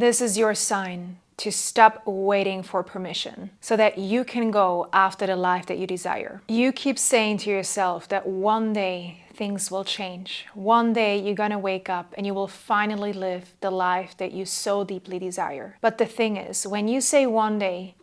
This is your sign to stop waiting for permission so that you can go after the life that you desire. You keep saying to yourself that one day things will change. One day you're gonna wake up and you will finally live the life that you so deeply desire. But the thing is, when you say one day,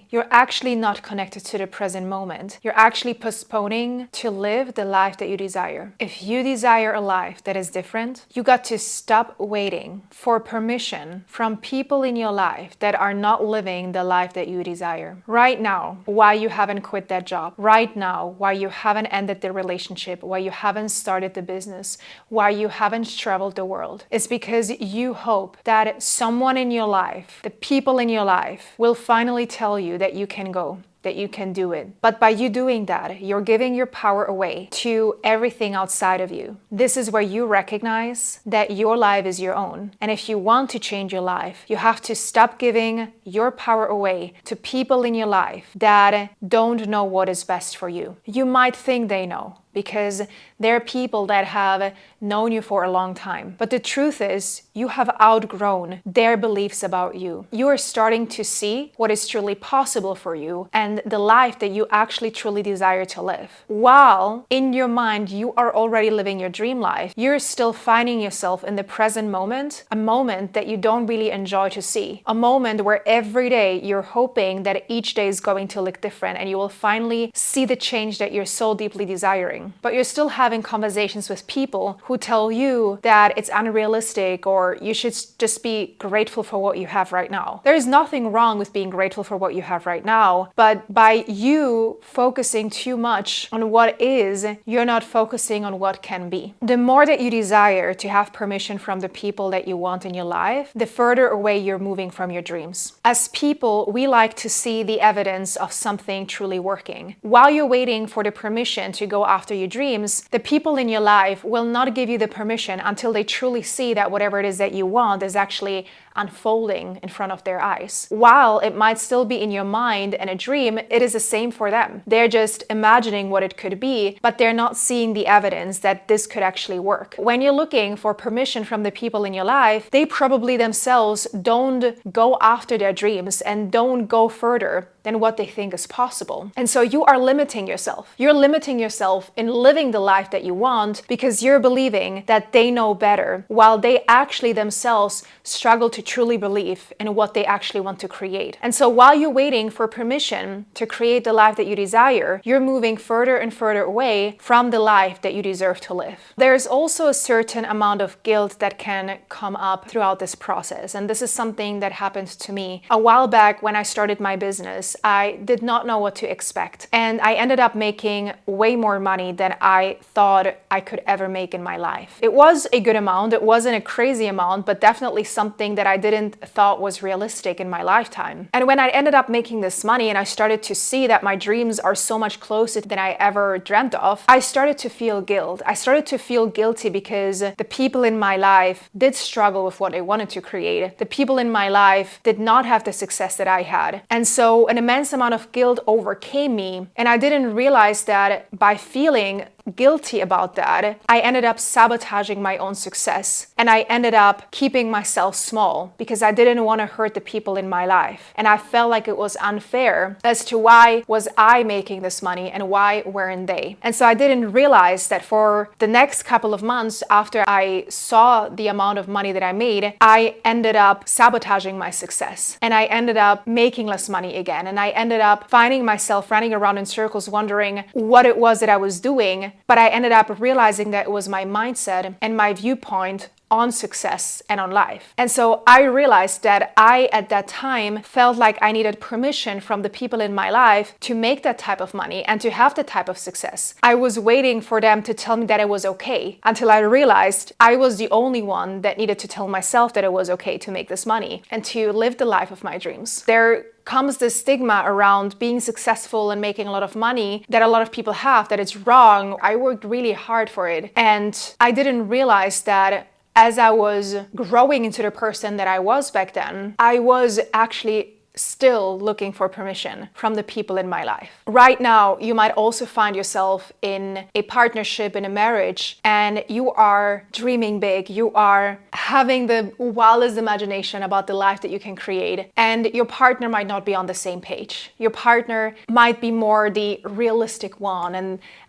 you're actually not connected to the present moment. You're actually postponing to live the life that you desire. If you desire a life that is different, you got to stop waiting for permission from people in your life that are not living the life that you desire. Right now, why you haven't quit that job. Right now, why you haven't ended the relationship, why you haven't started the business, why you haven't traveled the world, is because you hope that someone in your life, the people in your life, will finally tell you that you can go, that you can do it. But by you doing that, you're giving your power away to everything outside of you. This is where you recognize that your life is your own. And if you want to change your life, you have to stop giving your power away to people in your life that don't know what is best for you. You might think they know, because they're people that have known you for a long time. But the truth is, you have outgrown their beliefs about you. You are starting to see what is truly possible for you and the life that you actually truly desire to live. While in your mind, you are already living your dream life, you're still finding yourself in the present moment, a moment that you don't really enjoy to see. A moment where every day you're hoping that each day is going to look different and you will finally see the change that you're so deeply desiring. But you're still having conversations with people who tell you that it's unrealistic or you should just be grateful for what you have right now. There is nothing wrong with being grateful for what you have right now, but by you focusing too much on what is, you're not focusing on what can be. The more that you desire to have permission from the people that you want in your life, the further away you're moving from your dreams. As people, we like to see the evidence of something truly working. While you're waiting for the permission to go after your dreams, the people in your life will not give you the permission until they truly see that whatever it is that you want is actually unfolding in front of their eyes. While it might still be in your mind and a dream, it is the same for them. They're just imagining what it could be, but they're not seeing the evidence that this could actually work. When you're looking for permission from the people in your life, they probably themselves don't go after their dreams and don't go further than what they think is possible. And so you are limiting yourself. You're limiting yourself in living the life that you want because you're believing that they know better, while they actually themselves struggle to truly believe in what they actually want to create. And so while you're waiting for permission to create the life that you desire, you're moving further and further away from the life that you deserve to live. There's also a certain amount of guilt that can come up throughout this process. And this is something that happened to me a while back when I started my business. I did not know what to expect. And I ended up making way more money than I thought I could ever make in my life. It was a good amount. It wasn't a crazy amount, but definitely something that I didn't thought was realistic in my lifetime. And when I ended up making this money and I started to see that my dreams are so much closer than I ever dreamt of, I started to feel guilt. I started to feel guilty because the people in my life did struggle with what they wanted to create. The people in my life did not have the success that I had. And so an immense amount of guilt overcame me. And I didn't realize that by feeling guilty about that, I ended up sabotaging my own success. And I ended up keeping myself small because I didn't want to hurt the people in my life. And I felt like it was unfair as to why was I making this money and why weren't they. And so I didn't realize that for the next couple of months after I saw the amount of money that I made, I ended up sabotaging my success. And I ended up making less money again. And I ended up finding myself running around in circles wondering what it was that I was doing. But I ended up realizing that it was my mindset and my viewpoint on success and on life. And so I realized that I, at that time, felt like I needed permission from the people in my life to make that type of money and to have that type of success. I was waiting for them to tell me that it was okay until I realized I was the only one that needed to tell myself that it was okay to make this money and to live the life of my dreams. There comes this stigma around being successful and making a lot of money that a lot of people have, that it's wrong. I worked really hard for it. And I didn't realize that as I was growing into the person that I was back then, I was actually still looking for permission from the people in my life. Right now, you might also find yourself in a partnership, in a marriage, and you are dreaming big. You are having the wildest imagination about the life that you can create, and your partner might not be on the same page. Your partner might be more the realistic one,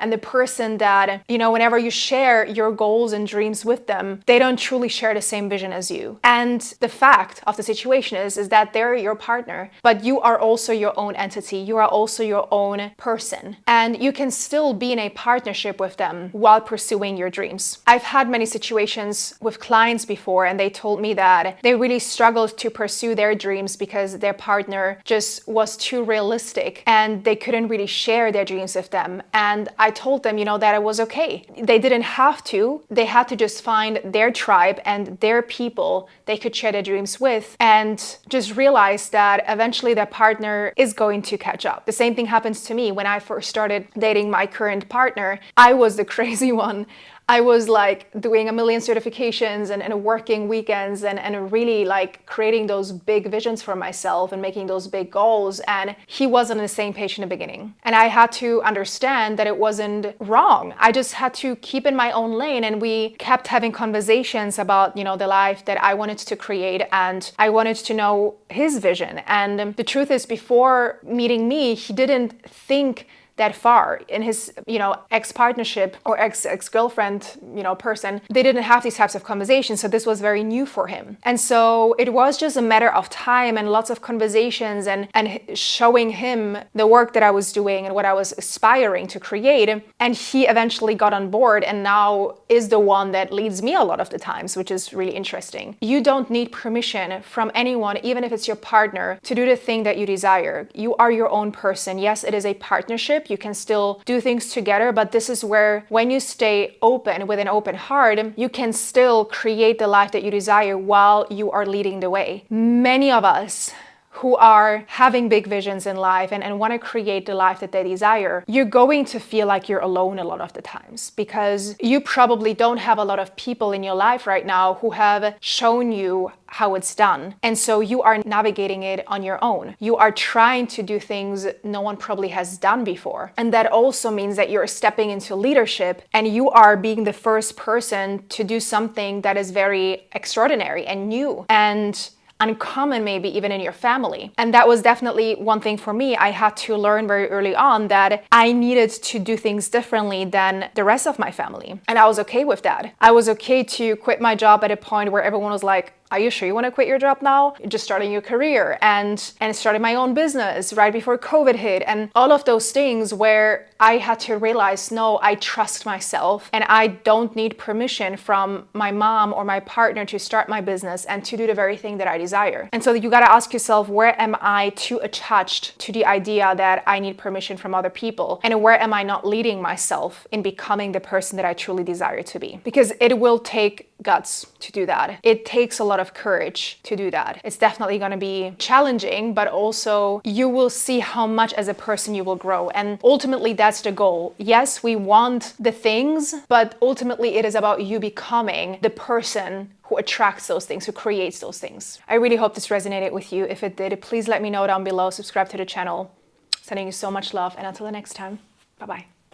and the person that, whenever you share your goals and dreams with them, they don't truly share the same vision as you. And the fact of the situation is that they're your partner, but you are also your own entity. You are also your own person, and you can still be in a partnership with them while pursuing your dreams. I've had many situations with clients before, and they told me that they really struggled to pursue their dreams because their partner just was too realistic and they couldn't really share their dreams with them. And I told them, that it was okay. They didn't have to. They had to just find their tribe and their people they could share their dreams with, and just realize that eventually their partner is going to catch up. The same thing happens to me. When I first started dating my current partner, I was the crazy one. I was like doing a million certifications and working weekends and really like creating those big visions for myself and making those big goals. And he wasn't on the same page in the beginning. And I had to understand that it wasn't wrong. I just had to keep in my own lane. And we kept having conversations about, the life that I wanted to create. And I wanted to know his vision. And the truth is, before meeting me, he didn't think that far in his, ex-partnership or ex-girlfriend, person. They didn't have these types of conversations. So this was very new for him. And so it was just a matter of time and lots of conversations and showing him the work that I was doing and what I was aspiring to create. And he eventually got on board and now is the one that leads me a lot of the times, which is really interesting. You don't need permission from anyone, even if it's your partner, to do the thing that you desire. You are your own person. Yes, it is a partnership. You can still do things together, but this is where, when you stay open with an open heart, you can still create the life that you desire while you are leading the way. Many of us who are having big visions in life and want to create the life that they desire, you're going to feel like you're alone a lot of the times, because you probably don't have a lot of people in your life right now who have shown you how it's done. And so you are navigating it on your own. You are trying to do things no one probably has done before. And that also means that you're stepping into leadership and you are being the first person to do something that is very extraordinary and new and uncommon, maybe even in your family. And that was definitely one thing for me. I had to learn very early on that I needed to do things differently than the rest of my family. And I was okay with that. I was okay to quit my job at a point where everyone was like, are you sure you want to quit your job now? You're just starting your career, and starting my own business right before COVID hit, and all of those things where I had to realize, no, I trust myself and I don't need permission from my mom or my partner to start my business and to do the very thing that I desire. And so you got to ask yourself, where am I too attached to the idea that I need permission from other people? And where am I not leading myself in becoming the person that I truly desire to be? Because it will take guts to do that. It takes a lot of courage to do that. It's definitely going to be challenging, but also you will see how much as a person you will grow. And ultimately, that's the goal. Yes, we want the things, but ultimately it is about you becoming the person who attracts those things, who creates those things. I really hope this resonated with you. If it did, please let me know down below. Subscribe to the channel. Sending you so much love, and until the next time, bye-bye.